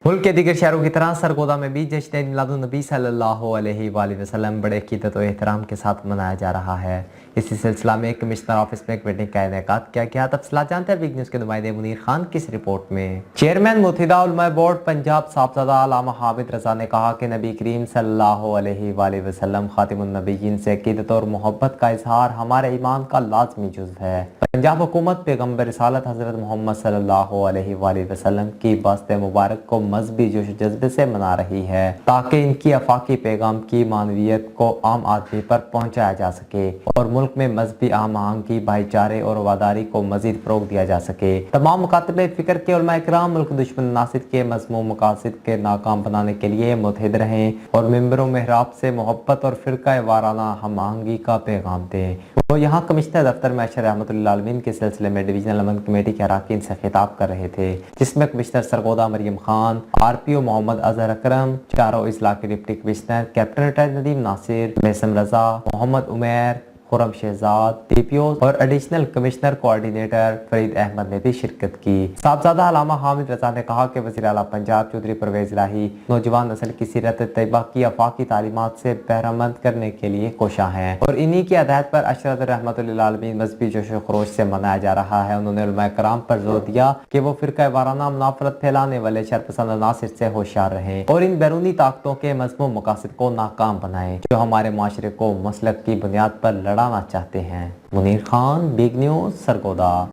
मुल्क के दीगर शहरों की तरह सरगोदा में भी जश्न मिलादुन्नबी सल्लल्लाहु अलैहि वसल्लम बड़े अकीदत और एहतराम के साथ मनाया जा रहा है। इसी सिलसिला में कमिश्नर ऑफिस में एक मीटिंग का इनेकाद किया गया। तफसीलात जानते हैं बिग न्यूज़ के नुमाइंदे मुनीर खान की इस रिपोर्ट में। चेयरमैन मुत्तहिदा उलमा बोर्ड पंजाब साहबजादा अल्लामा हामिद रजा ने कहा कि नबी करीम सल्लल्लाहु अलैहि वसल्लम खातिमुन नबीयीन से अकीदत और मोहब्बत का इजहार हमारे ईमान का लाजमी जुज़ है। पंजाब हुकूमत पैगम्बर रिसालत हज़रत मोहम्मद सल्लल्लाहु अलैहि वसल्लम की बरस मुबारक को मजहबी जोश जज्बे से मना रही है ताकि इनकी आफाकी पैगाम की मानवियत को आम आदमी पर पहुंचाया जा सके और मुल्क में मजहबी आम आहंगी, भाईचारे और वफादारी को मजीद फरोग दिया जा सके। तमाम मुकातिब फिक्र के उलमा इकराम मुल्क दुश्मन नासिर के मज़मूम मकासद के नाकाम बनाने के लिए मुत्तहिद रहें और मिंबरों मेहराब से मोहब्बत और फिरका वाराना हम आहंगी का पैगाम दें। वो यहाँ कमिश्नर दफ्तर में अशर रहमतुल्लिल आलमीन के सिलसिले में डिवीजनल अमन कमेटी के अरकान से खिताब कर रहे थे, जिसमें कमिश्नर सरगोदा मरियम खान, RPO मोहम्मद अजहर अकरम, चारों इजला के deputy commissioner captain retired Nadeem Nasir, Maisam Raza, Mohammad Umair, Khurram Shahzad, DPO और additional commissioner coordinator Farid Ahmad ने भी शिरकत की। साहबजादा अल्लामा हामिद रजा ने कहा कि वज़ीर आला पंजाब चौधरी परवेज इलाही नौजवान नस्ल की सीरत तैयबा की आफाकी तालीमात से बहरामंद करने के लिए कोशा हैं और इन्हीं की हदायत पर अशरत रहमतुल्लिल आलमीन मजहबी जोश व खरोश से मनाया जा रहा है। उन्होंने उलमा कराम पर जोर दिया कि वो फिरका वाराना मुनाफरत फैलाने वाले शरपसंद अनासिर से होशियार रहें और इन बैरूनी ताकतों के मज़मूम मकासद को नाकाम बनाएं जो हमारे माशरे को मसलक की बुनियाद पर लड़ाना चाहते हैं। Munir Khan, big news, Sargodha.